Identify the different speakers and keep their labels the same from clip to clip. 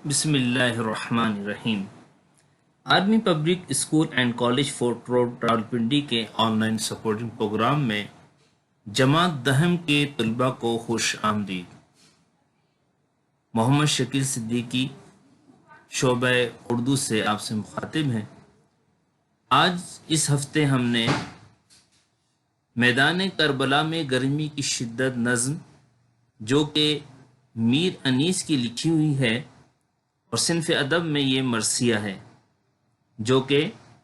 Speaker 1: بسم اللہ الرحمن الرحیم۔ Army public school and college Fort Road Rawalpindi کے آن لائن سپورٹنگ پروگرام میں جماعت دہم کے طلباء کو خوش آمدید۔ محمد شکیل صدیقی شعبہ اردو سے آپ سے مخاطب ہیں۔ آج اس ہفتے ہم نے میدان کربلا میں گرمی کی شدت نظم جو کہ میر انیس کی لکھی ہوئی ہے اور صنف ادب میں یہ مرثیہ ہے جو کہ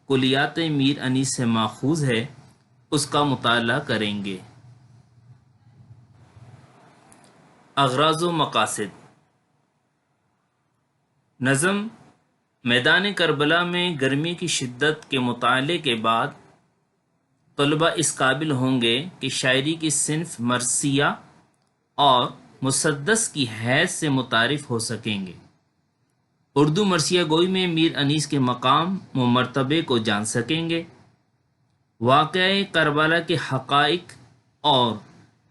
Speaker 1: کلیات میر انیس سے ماخوذ ہے، اس کا مطالعہ کریں گے۔ اغراض و مقاصد۔ نظم میدان کربلا میں گرمی کی شدت کے مطالعے کے بعد طلباء اس قابل ہوں گے کہ شاعری کی صنف مرثیہ اور مسدس کی حیث سے متعارف ہو سکیں گے۔ اردو مرثیہ گوئی میں میر انیس کے مقام و مرتبے کو جان سکیں گے، واقعہ کربلا کے حقائق اور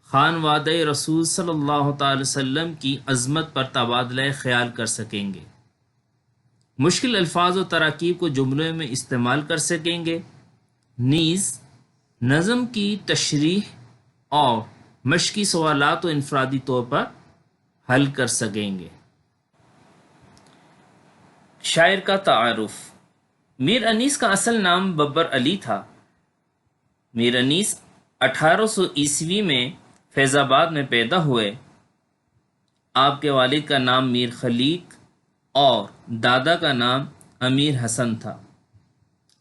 Speaker 1: خانوادہ رسول صلی اللہ تعالی وسلم کی عظمت پر تبادلہ خیال کر سکیں گے، مشکل الفاظ و تراکیب کو جملے میں استعمال کر سکیں گے، نیز نظم کی تشریح اور مشقی سوالات و انفرادی طور پر حل کر سکیں گے۔ شاعر کا تعارف۔ میر انیس کا اصل نام ببر علی تھا۔ میر انیس 1800 عیسوی میں فیض آباد میں پیدا ہوئے۔ آپ کے والد کا نام میر خلیق اور دادا کا نام امیر حسن تھا۔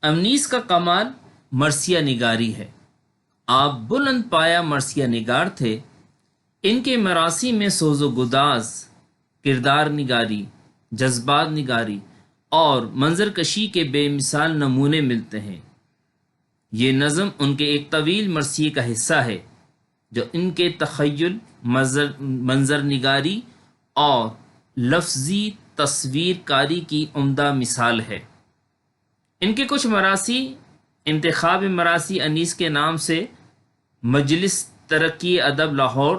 Speaker 1: انیس کا کمال مرثیہ نگاری ہے۔ آپ بلند پایا مرثیہ نگار تھے۔ ان کے مراثی میں سوز و گداز، کردار نگاری، جذبات نگاری اور منظر کشی کے بے مثال نمونے ملتے ہیں۔ یہ نظم ان کے ایک طویل مرثیے کا حصہ ہے جو ان کے تخیل، منظر نگاری اور لفظی تصویر کاری کی عمدہ مثال ہے۔ ان کے کچھ مراثی انتخاب مراثی انیس کے نام سے مجلس ترقی ادب لاہور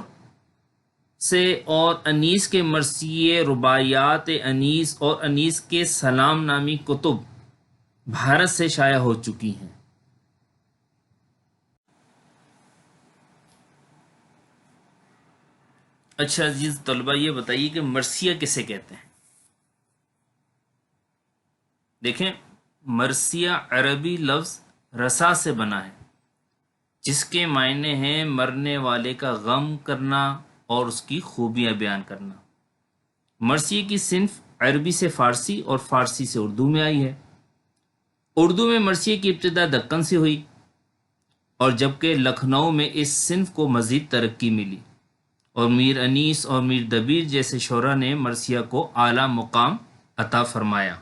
Speaker 1: سے اور انیس کے مرثیے رباعیات انیس اور انیس کے سلام نامی کتب بھارت سے شائع ہو چکی ہیں۔ اچھا عزیز طلبہ، یہ بتائیے کہ مرثیہ کسے کہتے ہیں؟ دیکھیں، مرثیہ عربی لفظ رسا سے بنا ہے جس کے معنی ہیں مرنے والے کا غم کرنا اور اس کی خوبیاں بیان کرنا۔ مرثیے کی صنف عربی سے فارسی اور فارسی سے اردو میں آئی ہے۔ اردو میں مرثیے کی ابتدا دکن سے ہوئی اور جبکہ لکھنؤ میں اس صنف کو مزید ترقی ملی اور میر انیس اور میر دبیر جیسے شعراء نے مرثیہ کو اعلیٰ مقام عطا فرمایا۔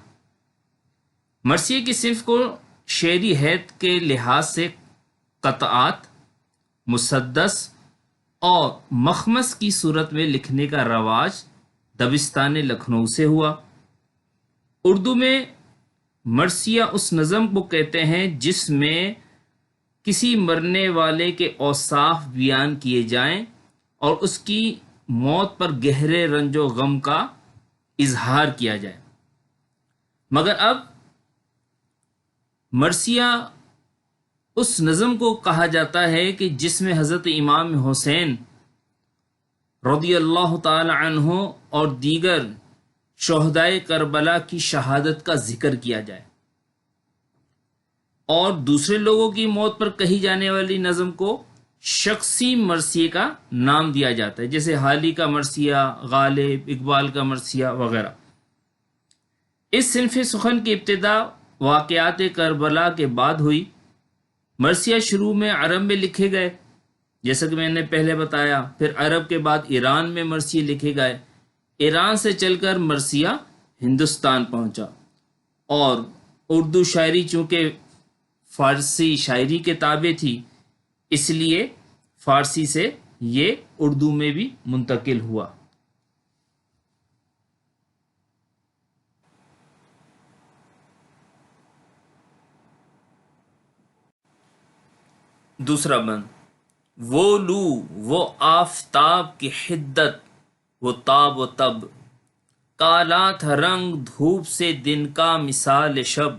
Speaker 1: مرثیے کی صنف کو شعری حیت کے لحاظ سے قطعات، مسدس اور مخمس کی صورت میں لکھنے کا رواج دبستان لکھنؤ سے ہوا۔ اردو میں مرثیہ اس نظم کو کہتے ہیں جس میں کسی مرنے والے کے اوصاف بیان کیے جائیں اور اس کی موت پر گہرے رنج و غم کا اظہار کیا جائے۔ مگر اب مرثیہ اس نظم کو کہا جاتا ہے کہ جس میں حضرت امام حسین رضی اللہ تعالی عنہ اور دیگر شہدائے کربلا کی شہادت کا ذکر کیا جائے، اور دوسرے لوگوں کی موت پر کہی جانے والی نظم کو شخصی مرثیے کا نام دیا جاتا ہے، جیسے حالی کا مرثیہ، غالب، اقبال کا مرثیہ وغیرہ۔ اس صنف سخن کی ابتدا واقعات کربلا کے بعد ہوئی۔ مرثیہ شروع میں عرب میں لکھے گئے جیسا کہ میں نے پہلے بتایا، پھر عرب کے بعد ایران میں مرثیے لکھے گئے، ایران سے چل کر مرثیہ ہندوستان پہنچا، اور اردو شاعری چونکہ فارسی شاعری کے تابع تھی اس لیے فارسی سے یہ اردو میں بھی منتقل ہوا۔ دوسرا بند، وہ لو وہ آفتاب کی حدت، وہ تاب و تب، کالا تھا رنگ دھوپ سے دن کا مثال شب،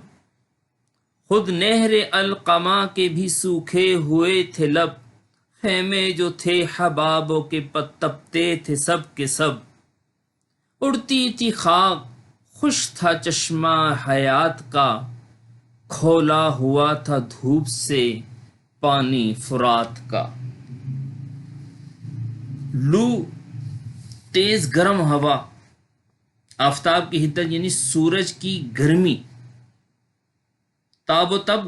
Speaker 1: خود نہر القما کے بھی سوکھے ہوئے تھے لب، خیمے جو تھے حبابوں کے تپتے تھے سب کے سب، اڑتی تھی خاک خوش تھا چشمہ حیات کا، کھولا ہوا تھا دھوپ سے پانی فرات کا۔ لو تیز گرم ہوا، آفتاب کی حدت یعنی سورج کی گرمی، تاب و تب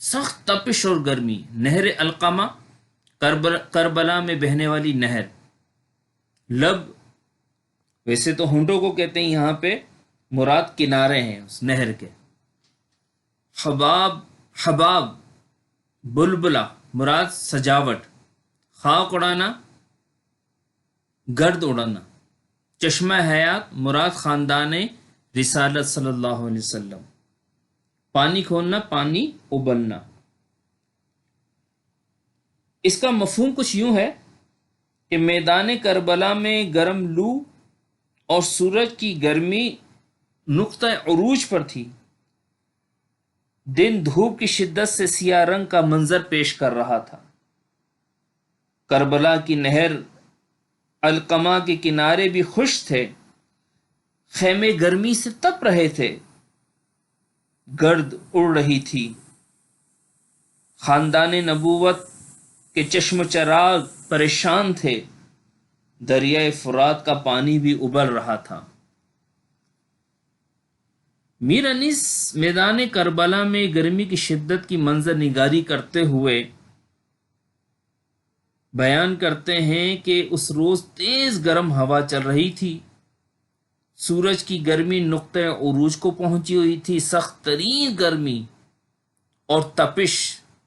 Speaker 1: سخت تپش اور گرمی۔ نہر القما کربلا میں بہنے والی نہر۔ لب ویسے تو ہونٹوں کو کہتے ہیں، یہاں پہ مراد کنارے ہیں اس نہر کے۔ حباب بلبلا مراد سجاوٹ، خاک اڑانا گرد اڑانا۔ چشمہ حیات مراد خاندان رسالت صلی اللہ علیہ وسلم۔ پانی کھولنا پانی ابلنا۔ اس کا مفہوم کچھ یوں ہے کہ میدان کربلا میں گرم لو اور سورج کی گرمی نقطہ عروج پر تھی، دن دھوپ کی شدت سے سیاہ رنگ کا منظر پیش کر رہا تھا۔ کربلا کی نہر القما کے کنارے بھی خوش تھے، خیمے گرمی سے تپ رہے تھے، گرد اڑ رہی تھی، خاندان نبوت کے چشم و چراغ پریشان تھے، دریائے فرات کا پانی بھی ابل رہا تھا۔ میر انیس میدان کربلا میں گرمی کی شدت کی منظر نگاری کرتے ہوئے بیان کرتے ہیں کہ اس روز تیز گرم ہوا چل رہی تھی، سورج کی گرمی نقطہ عروج کو پہنچی ہوئی تھی، سخت ترین گرمی اور تپش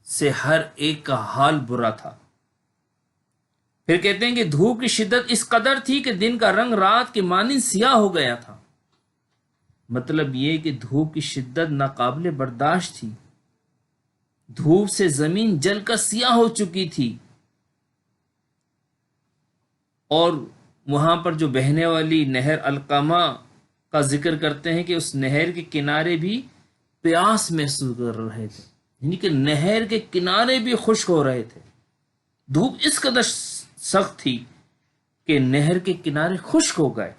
Speaker 1: سے ہر ایک کا حال برا تھا۔ پھر کہتے ہیں کہ دھوپ کی شدت اس قدر تھی کہ دن کا رنگ رات کے مانند سیاہ ہو گیا تھا۔ مطلب یہ کہ دھوپ کی شدت ناقابل برداشت تھی، دھوپ سے زمین جل کر سیاہ ہو چکی تھی، اور وہاں پر جو بہنے والی نہر القما کا ذکر کرتے ہیں کہ اس نہر کے کنارے بھی پیاس محسوس کر رہے تھے، یعنی کہ نہر کے کنارے بھی خشک ہو رہے تھے۔ دھوپ اس قدر سخت تھی کہ نہر کے کنارے خشک ہو گئے۔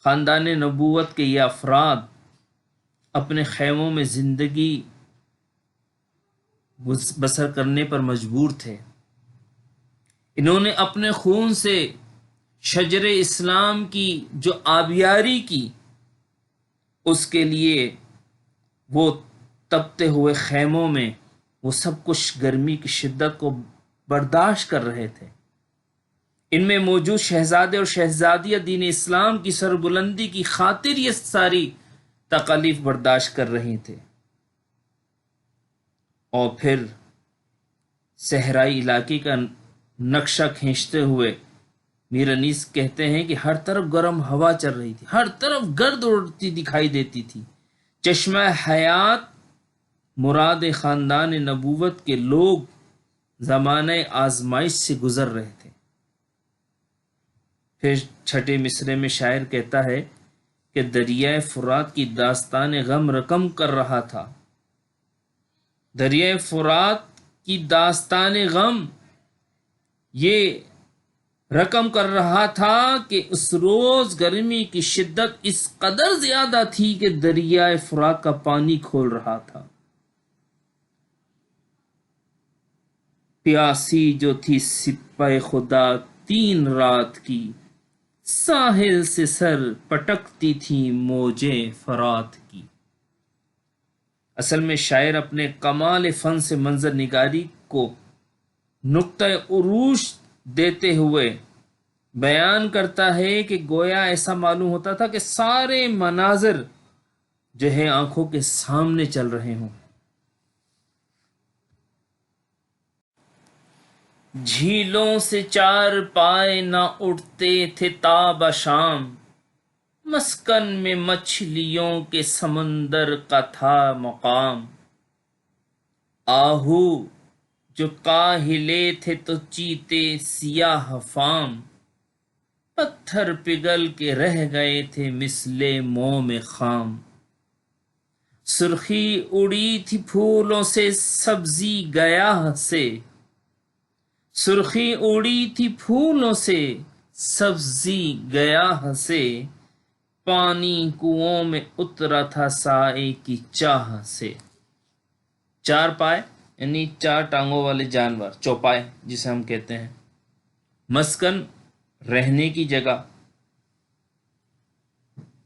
Speaker 1: خاندان نبوت کے یہ افراد اپنے خیموں میں زندگی بسر کرنے پر مجبور تھے۔ انہوں نے اپنے خون سے شجر اسلام کی جو آبیاری کی، اس کے لیے وہ تپتے ہوئے خیموں میں وہ سب کچھ گرمی کی شدت کو برداشت کر رہے تھے۔ ان میں موجود شہزادے اور شہزادیاں دین اسلام کی سربلندی کی خاطر یہ ساری تکالیف برداشت کر رہی تھے۔ اور پھر صحرائی علاقے کا نقشہ کھینچتے ہوئے میر انیس کہتے ہیں کہ ہر طرف گرم ہوا چل رہی تھی، ہر طرف گرد اڑتی دکھائی دیتی تھی۔ چشمہ حیات مراد خاندان نبوت کے لوگ زمانہ آزمائش سے گزر رہے تھے۔ پھر چھٹے مصرے میں شاعر کہتا ہے کہ دریائے فرات کی داستان غم رقم کر رہا تھا، دریائے فرات کی داستان غم یہ رقم کر رہا تھا کہ اس روز گرمی کی شدت اس قدر زیادہ تھی کہ دریائے فرات کا پانی کھول رہا تھا۔ پیاسی جو تھی سپہ خدا 3 رات کی، ساحل سے سر پٹکتی تھی موجیں فرات کی۔ اصل میں شاعر اپنے کمال فن سے منظر نگاری کو نقطہ عروج دیتے ہوئے بیان کرتا ہے کہ گویا ایسا معلوم ہوتا تھا کہ سارے مناظر جو ہے آنکھوں کے سامنے چل رہے ہوں۔ جھیلوں سے 4 پائے نہ اٹھتے تھے تاب شام، مسکن میں مچھلیوں کے سمندر کا تھا مقام۔ آہو جو کاہلے تھے تو چیتے سیاہ فام، پتھر پگھل کے رہ گئے تھے مثل موم خام، سرخی اڑی تھی پھولوں سے سبزی گیاہ سے، سرخی اڑی تھی پھولوں سے سبزی گیاہ سے، پانی کنووں میں اترا تھا سائے کی چاہ سے۔ چار پائے یعنی چار ٹانگوں والے جانور، چوپائے جسے ہم کہتے ہیں، مسکن رہنے کی جگہ،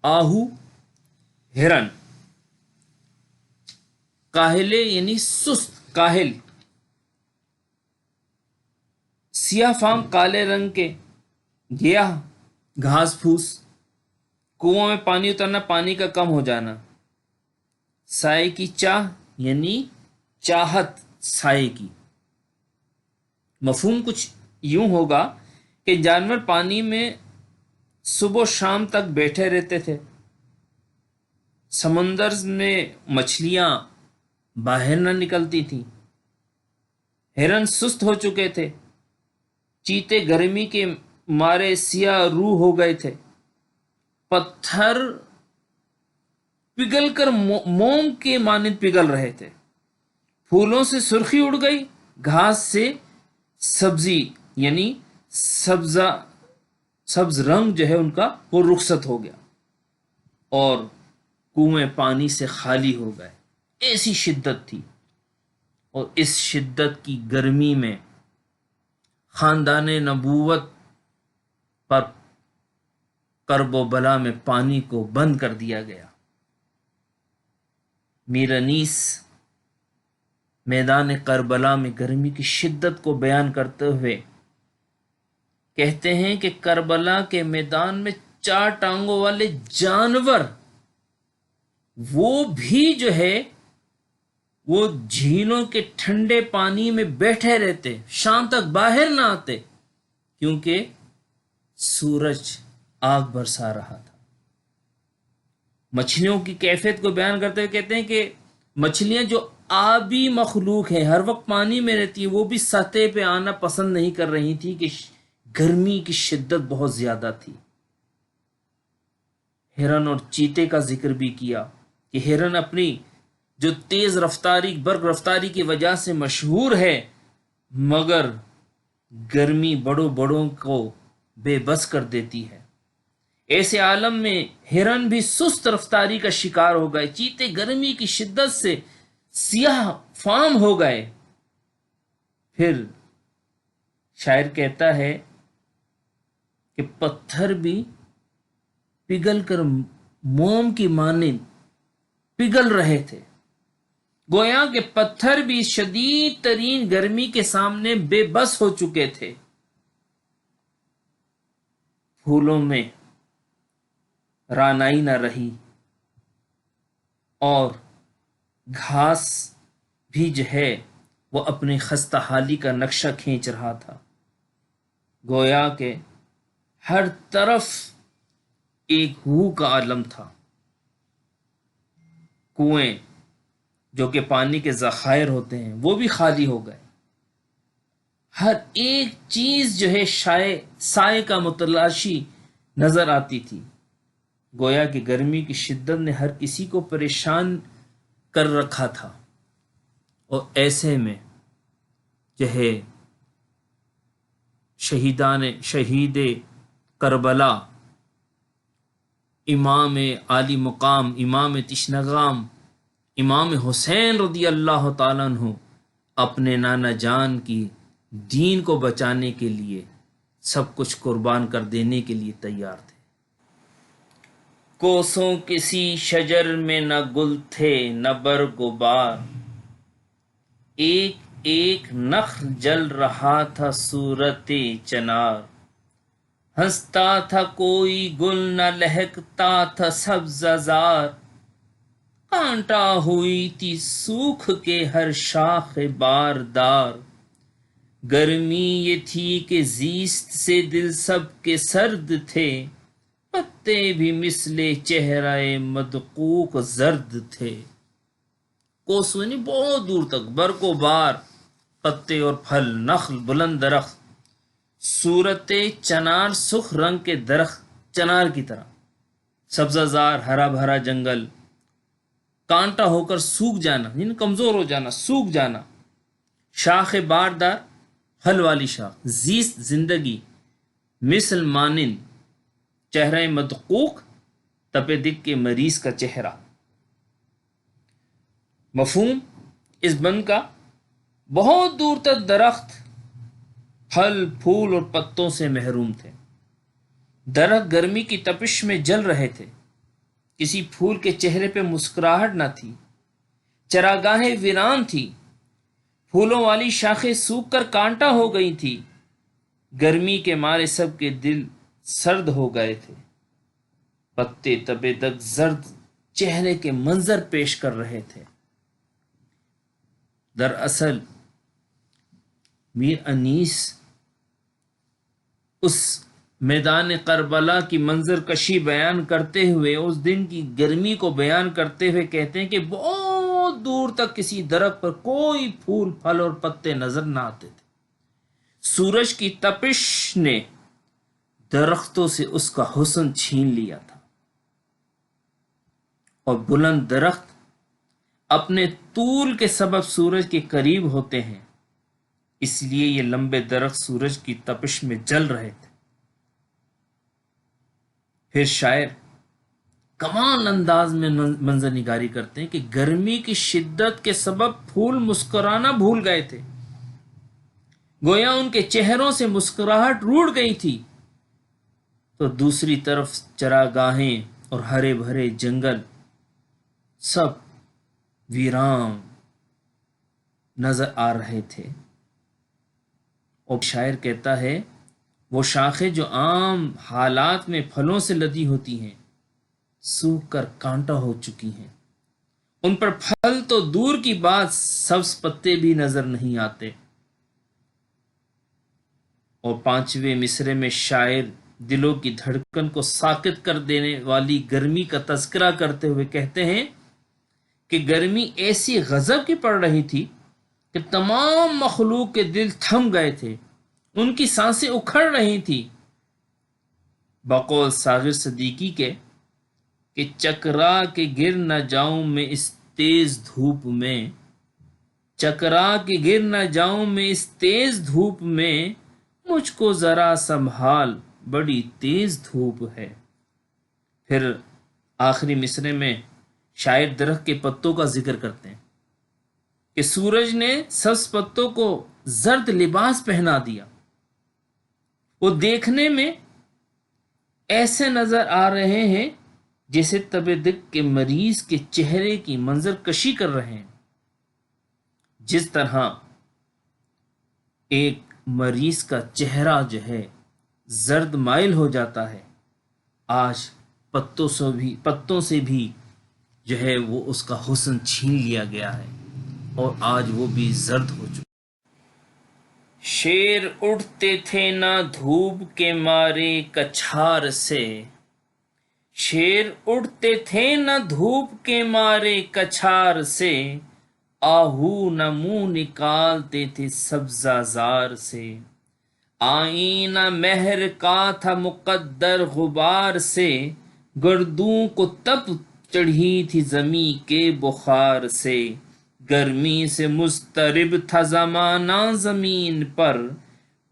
Speaker 1: آہو ہرن، کاہلے یعنی سست کاہل، سیاہ فام کالے رنگ کے، گیاہ گھاس پھوس، کنووں میں پانی اترنا پانی کا کم ہو جانا، سائے کی چاہ یعنی چاہت سائے کی۔ مفہوم کچھ یوں ہوگا کہ جانور پانی میں صبح و شام تک بیٹھے رہتے تھے، سمندر میں مچھلیاں باہر نہ نکلتی تھیں، ہرن سست ہو چکے تھے، چیتے گرمی کے مارے سیاہ روح ہو گئے تھے، پتھر پگھل کر موم کے مانند پگھل رہے تھے، پھولوں سے سرخی اڑ گئی، گھاس سے سبزی یعنی سبز رنگ جو ہے ان کا وہ رخصت ہو گیا، اور کنویں پانی سے خالی ہو گئے۔ ایسی شدت تھی، اور اس شدت کی گرمی میں خاندان نبوت پر کرب و بلا میں پانی کو بند کر دیا گیا۔ میر انیس میدان کربلا میں گرمی کی شدت کو بیان کرتے ہوئے کہتے ہیں کہ کربلا کے میدان میں چار ٹانگوں والے جانور وہ بھی جو ہے وہ جھیلوں کے ٹھنڈے پانی میں بیٹھے رہتے، شام تک باہر نہ آتے، کیونکہ سورج آگ برسا رہا تھا۔ مچھلیوں کی کیفیت کو بیان کرتے ہوئے کہتے ہیں کہ مچھلیاں جو آبی مخلوق ہیں، ہر وقت پانی میں رہتی ہیں، وہ بھی سطح پہ آنا پسند نہیں کر رہی تھی کہ گرمی کی شدت بہت زیادہ تھی۔ ہرن اور چیتے کا ذکر بھی کیا کہ ہرن اپنی جو تیز رفتاری برق رفتاری کی وجہ سے مشہور ہے، مگر گرمی بڑوں کو بے بس کر دیتی ہے۔ ایسے عالم میں ہرن بھی سست رفتاری کا شکار ہو گئے، چیتے گرمی کی شدت سے سیاہ فام ہو گئے۔ پھر شاعر کہتا ہے کہ پتھر بھی پگھل کر موم کی مانند پگھل رہے تھے، گویا کہ پتھر بھی شدید ترین گرمی کے سامنے بے بس ہو چکے تھے۔ پھولوں میں رانائی نہ رہی، اور گھاس بھی جو ہے وہ اپنی خستہ حالی کا نقشہ کھینچ رہا تھا، گویا کہ ہر طرف ایک ہو کا عالم تھا۔ کنویں جو کہ پانی کے ذخائر ہوتے ہیں وہ بھی خالی ہو گئے، ہر ایک چیز جو ہے سائے کا متلاشی نظر آتی تھی، گویا کہ گرمی کی شدت نے ہر کسی کو پریشان کر رکھا تھا۔ اور ایسے میں جو ہے شہید کربلا، امام عالی مقام، امام تشنگام، امام حسین رضی اللہ تعالیٰ عنہ اپنے نانا جان کی دین کو بچانے کے لیے سب کچھ قربان کر دینے کے لیے تیار تھے۔ کوسوں کسی شجر میں نہ گل تھے نہ برگ و بار، ایک ایک نخل جل رہا تھا صورت چنار، ہنستا تھا کوئی گل نہ لہکتا تھا سبز زار، کانٹا ہوئی تھی سوکھ کے ہر شاخ باردار، گرمی یہ تھی کہ زیست سے دل سب کے سرد تھے، پتے بھی مثل چہرہ مدقوق زرد تھے۔ کوسوں یعنی بہت دور تک، برق و بار، پتے اور پھل، نخل بلند درخت، صورت چنار سرخ رنگ کے درخت چنار کی طرح، سبزہ زار ہرا بھرا جنگل، کانٹا ہو کر سوکھ جانا یعنی کمزور ہو جانا، سوکھ جانا، شاخ باردار پھل والی شاخ، زیست زندگی، مثل مانند چہرہ مدقوق تپے دق کے مریض کا چہرہ۔ مفہوم اس بند کا، بہت دور تک درخت پھل پھول اور پتوں سے محروم تھے، درخت گرمی کی تپش میں جل رہے تھے، کسی پھول کے چہرے پہ مسکراہٹ نہ تھی، چراگاہیں ویران تھی، پھولوں والی شاخیں سوکھ کر کانٹا ہو گئی تھی، گرمی کے مارے سب کے دل سرد ہو گئے تھے، پتے تبے تک زرد چہرے کے منظر پیش کر رہے تھے۔ دراصل میر انیس اس میدان کربلا کی منظر کشی بیان کرتے ہوئے، اس دن کی گرمی کو بیان کرتے ہوئے کہتے ہیں کہ بہت دور تک کسی درخت پر کوئی پھول پھل اور پتے نظر نہ آتے تھے، سورج کی تپش نے درختوں سے اس کا حسن چھین لیا تھا، اور بلند درخت اپنے طول کے سبب سورج کے قریب ہوتے ہیں، اس لیے یہ لمبے درخت سورج کی تپش میں جل رہے تھے۔ پھر شاعر کمال انداز میں منظر نگاری کرتے ہیں کہ گرمی کی شدت کے سبب پھول مسکرانا بھول گئے تھے، گویا ان کے چہروں سے مسکراہٹ روڑ گئی تھی، تو دوسری طرف چراگاہیں اور ہرے بھرے جنگل سب ویران نظر آ رہے تھے۔ اور شاعر کہتا ہے وہ شاخیں جو عام حالات میں پھلوں سے لدی ہوتی ہیں سوکھ کر کانٹا ہو چکی ہیں، ان پر پھل تو دور کی بات سبز پتے بھی نظر نہیں آتے۔ اور پانچویں مصرے میں شاعر دلوں کی دھڑکن کو ساکت کر دینے والی گرمی کا تذکرہ کرتے ہوئے کہتے ہیں کہ گرمی ایسی غضب کی پڑ رہی تھی کہ تمام مخلوق کے دل تھم گئے تھے، ان کی سانسیں اکھڑ رہی تھی۔ بقول ساغر صدیقی کے کہ چکرا کے گر نہ جاؤں میں اس تیز دھوپ میں، چکرا کے گر نہ جاؤں میں اس تیز دھوپ میں، مجھ کو ذرا سنبھال بڑی تیز دھوپ ہے۔ پھر آخری مصرے میں شاعر درخت کے پتوں کا ذکر کرتے ہیں کہ سورج نے سبز پتوں کو زرد لباس پہنا دیا، وہ دیکھنے میں ایسے نظر آ رہے ہیں جیسے تب دق کے مریض کے چہرے کی منظر کشی کر رہے ہیں، جس طرح ایک مریض کا چہرہ جو ہے زرد مائل ہو جاتا ہے، آج پتوں سے بھی جو ہے وہ اس کا حسن چھین لیا گیا ہے اور آج وہ بھی زرد ہو چکا۔ شیر اڑتے تھے نہ دھوپ کے مارے کچھار سے، شیر اڑتے تھے نہ دھوپ کے مارے کچھار سے، آہو نہ منہ نکالتے تھے سبزہ زار سے، آئینہ مہر کا تھا مقدر غبار سے، گردوں کو تپ چڑھی تھی زمیں کے بخار سے، گرمی سے مضطرب تھا زمانہ زمین پر،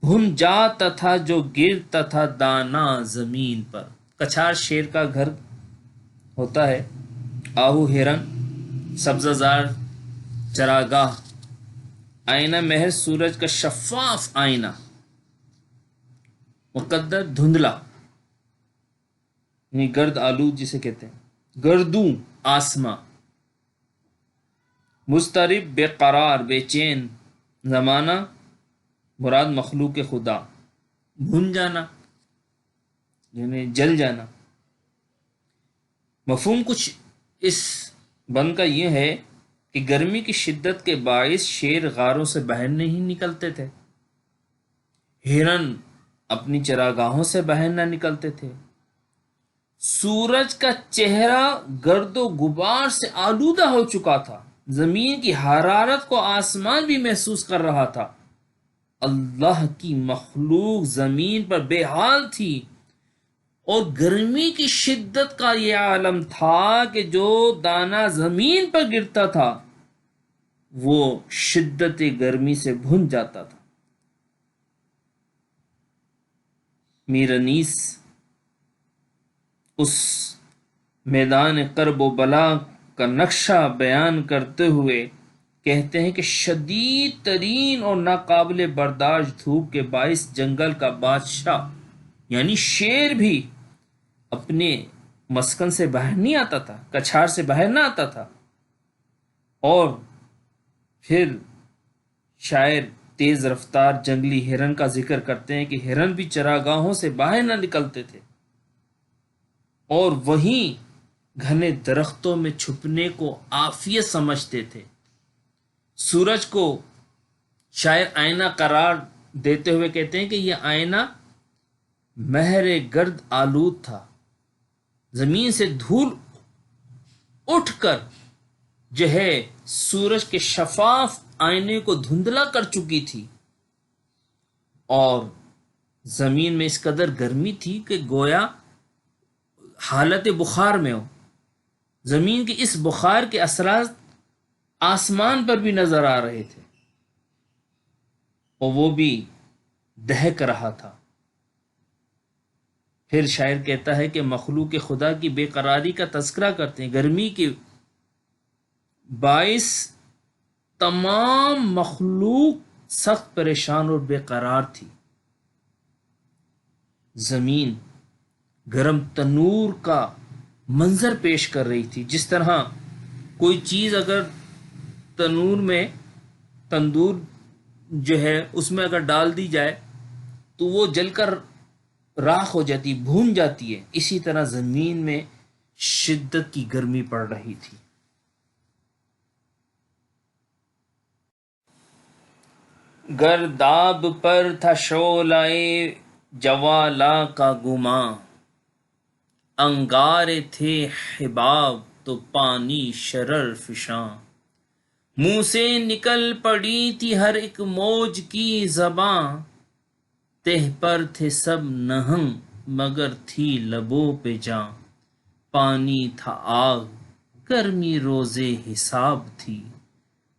Speaker 1: بھن جاتا تھا جو گرتا تھا دانا زمین پر۔ کچھار شیر کا گھر ہوتا ہے، آہو ہرن، سبزہ زار چراگاہ، آئینہ مہر سورج کا شفاف آئینہ، مقدر دھندلا یعنی گرد آلود جسے کہتے ہیں، گردوں آسماں، مضطرب بے قرار بے چین، زمانہ مراد مخلوق خدا، بھن جانا یعنی جل جانا۔ مفہوم کچھ اس بند کا یہ ہے کہ گرمی کی شدت کے باعث شیر غاروں سے باہر نہیں نکلتے تھے، ہرن اپنی چراگاہوں سے باہر نہ نکلتے تھے، سورج کا چہرہ گرد و غبار سے آلودہ ہو چکا تھا، زمین کی حرارت کو آسمان بھی محسوس کر رہا تھا، اللہ کی مخلوق زمین پر بے حال تھی، اور گرمی کی شدت کا یہ عالم تھا کہ جو دانہ زمین پر گرتا تھا وہ شدت گرمی سے بھن جاتا تھا۔ میر انیس اس میدان کرب و بلا کا نقشہ بیان کرتے ہوئے کہتے ہیں کہ شدید ترین اور ناقابل برداشت دھوپ کے باعث جنگل کا بادشاہ یعنی شیر بھی اپنے مسکن سے باہر نہیں آتا تھا، کچھار سے باہر نہ آتا تھا۔ اور پھر شاعر تیز رفتار جنگلی ہرن کا ذکر کرتے ہیں کہ ہرن بھی چراگاہوں سے باہر نہ نکلتے تھے، اور وہیں گھنے درختوں میں چھپنے کو عافیت سمجھتے تھے۔ سورج کو شاعر آئینہ قرار دیتے ہوئے کہتے ہیں کہ یہ آئینہ مہر گرد آلود تھا، زمین سے دھول اٹھ کر جو ہے سورج کے شفاف آئینے کو دھندلا کر چکی تھی، اور زمین میں اس قدر گرمی تھی کہ گویا حالت بخار میں ہو۔ زمین کے اس بخار کے اثرات آسمان پر بھی نظر آ رہے تھے، اور وہ بھی دہک رہا تھا۔ پھر شاعر کہتا ہے کہ مخلوق خدا کی بے قراری کا تذکرہ کرتے ہیں۔ گرمی کے باعث تمام مخلوق سخت پریشان اور بے قرار تھی۔ زمین گرم تنور کا منظر پیش کر رہی تھی، جس طرح کوئی چیز اگر تندور جو ہے اس میں اگر ڈال دی جائے تو وہ جل کر راکھ ہو جاتی، بھون جاتی ہے، اسی طرح زمین میں شدت کی گرمی پڑ رہی تھی۔ گرداب پر تھا شعلہ جوالا کا گماں، انگارے تھے حباب تو پانی شرر فشاں، منہ سے نکل پڑی تھی ہر ایک موج کی زباں، تہ پر تھے سب نہنگ مگر تھی لبوں پہ جاں، پانی تھا آگ گرمی روزے حساب تھی،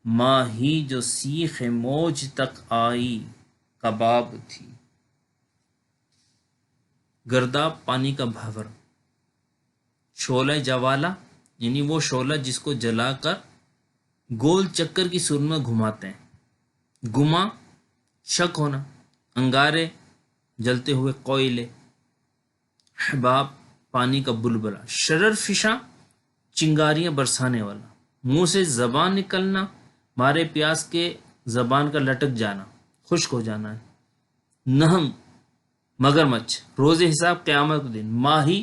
Speaker 1: ماہی جو سیخ موج تک آئی کباب تھی۔ گرداب پانی کا بھنور، شعلہ جوالا یعنی وہ شعلہ جس کو جلا کر گول چکر کی صورت میں گھماتے ہیں، گما شک ہونا، انگارے جلتے ہوئے کوئلے، حباب پانی کا بلبلا، شرر فشاں چنگاریاں برسانے والا، منہ سے زبان نکلنا مارے پیاس کے زبان کا لٹک جانا، خشک ہو جانا ہے، نہنگ مگرمچھ روز حساب قیامت کے دن، ماہی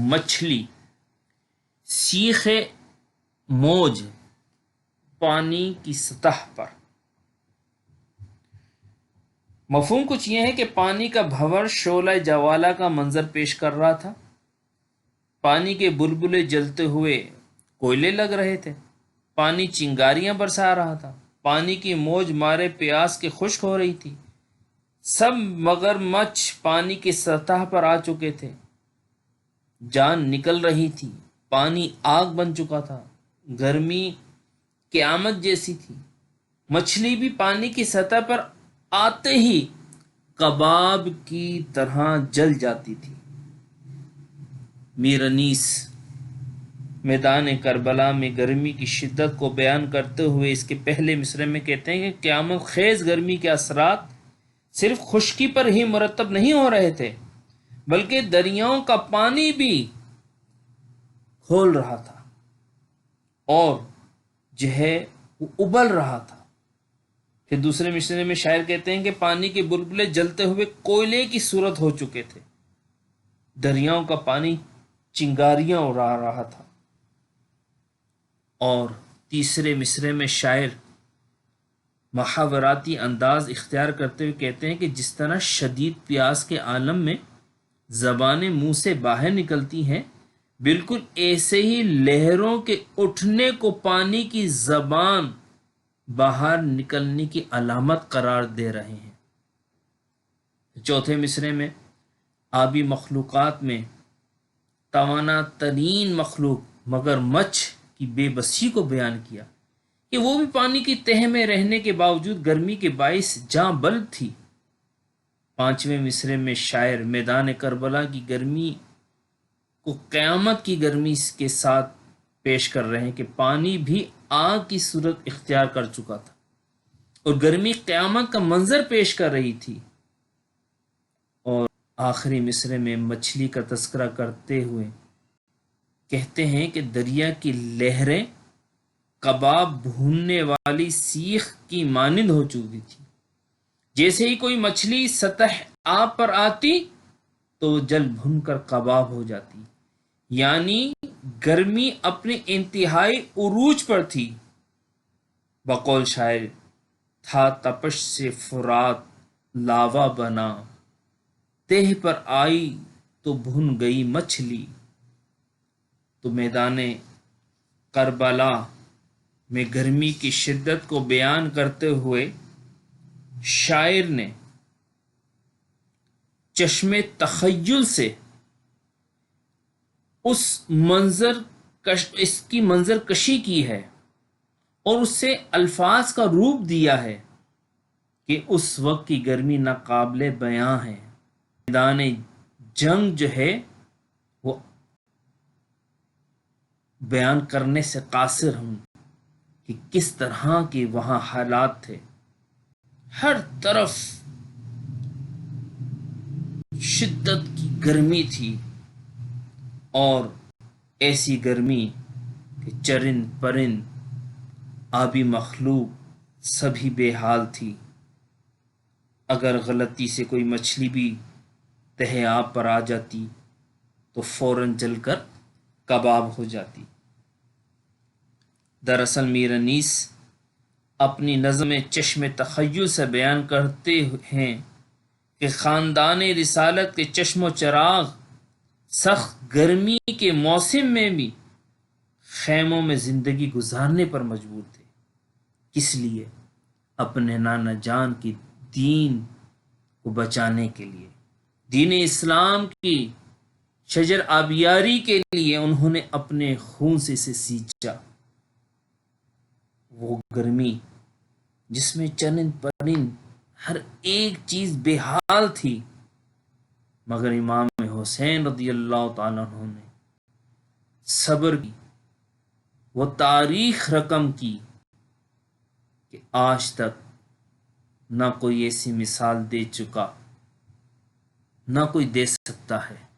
Speaker 1: مچھلی، سیخ موج پانی کی سطح پر۔ مفہوم کچھ یہ ہے کہ پانی کا بھنور شعلہ جوالا کا منظر پیش کر رہا تھا، پانی کے بلبلے جلتے ہوئے کوئلے لگ رہے تھے، پانی چنگاریاں برسا رہا تھا، پانی کی موج مارے پیاس کے خشک ہو رہی تھی، سب مگرمچھ پانی کی سطح پر آ چکے تھے، جان نکل رہی تھی، پانی آگ بن چکا تھا، گرمی قیامت جیسی تھی، مچھلی بھی پانی کی سطح پر آتے ہی کباب کی طرح جل جاتی تھی۔ میر انیس میدان کربلا میں گرمی کی شدت کو بیان کرتے ہوئے اس کے پہلے مصرعے میں کہتے ہیں کہ قیامت خیز گرمی کے اثرات صرف خشکی پر ہی مرتب نہیں ہو رہے تھے، بلکہ دریاؤں کا پانی بھی کھول رہا تھا اور جو ہے وہ ابل رہا تھا۔ پھر دوسرے مصرعے میں شاعر کہتے ہیں کہ پانی کے بلبلے جلتے ہوئے کوئلے کی صورت ہو چکے تھے، دریاؤں کا پانی چنگاریاں اڑا رہا تھا۔ اور تیسرے مصرعے میں شاعر محاوراتی انداز اختیار کرتے ہوئے کہتے ہیں کہ جس طرح شدید پیاس کے عالم میں زبانیں منہ سے باہر نکلتی ہیں، بالکل ایسے ہی لہروں کے اٹھنے کو پانی کی زبان باہر نکلنے کی علامت قرار دے رہے ہیں۔ چوتھے مصرعے میں آبی مخلوقات میں توانا ترین مخلوق مگر مچھ کی بے بسی کو بیان کیا کہ وہ بھی پانی کی تہ میں رہنے کے باوجود گرمی کے باعث جاں بلد تھی۔ پانچویں مصرعے میں شاعر میدان کربلا کی گرمی کو قیامت کی گرمی کے ساتھ پیش کر رہے ہیں کہ پانی بھی آگ کی صورت اختیار کر چکا تھا اور گرمی قیامت کا منظر پیش کر رہی تھی۔ اور آخری مصرعے میں مچھلی کا تذکرہ کرتے ہوئے کہتے ہیں کہ دریا کی لہریں کباب بھوننے والی سیخ کی مانند ہو چکی تھی۔ جیسے ہی کوئی مچھلی سطح آب پر آتی تو جل بھن کر کباب ہو جاتی، یعنی گرمی اپنے انتہائی عروج پر تھی۔ بقول شاعر تھا تپش سے فرات لاوا بنا، تہ پر آئی تو بھن گئی مچھلی۔ تو میدان کربلا میں گرمی کی شدت کو بیان کرتے ہوئے شاعر نے چشم تخیل سے اس کی منظر کشی کی ہے اور اس سے الفاظ کا روپ دیا ہے کہ اس وقت کی گرمی ناقابل بیاں ہے۔ میدان جنگ جو ہے وہ بیان کرنے سے قاصر ہوں کہ کس طرح کے وہاں حالات تھے۔ ہر طرف شدت کی گرمی تھی اور ایسی گرمی کہ چرند پرند آبی مخلوق سبھی بے حال تھی۔ اگر غلطی سے کوئی مچھلی بھی تہ آب پر آ جاتی تو فوراً جل کر کباب ہو جاتی۔ دراصل میر انیس اپنی نظم چشم تخیل سے بیان کرتے ہیں کہ خاندان رسالت کے چشم و چراغ سخت گرمی کے موسم میں بھی خیموں میں زندگی گزارنے پر مجبور تھے۔ کس لیے؟ اپنے نانا جان کی دین کو بچانے کے لیے، دین اسلام کی شجر آبیاری کے لیے انہوں نے اپنے خون سے اسے سینچا۔ وہ گرمی جس میں چرند پرند ہر ایک چیز بے حال تھی، مگر امام حسین رضی اللہ تعالیٰ عنہ نے صبر کی، وہ تاریخ رقم کی کہ آج تک نہ کوئی ایسی مثال دے چکا، نہ کوئی دے سکتا ہے۔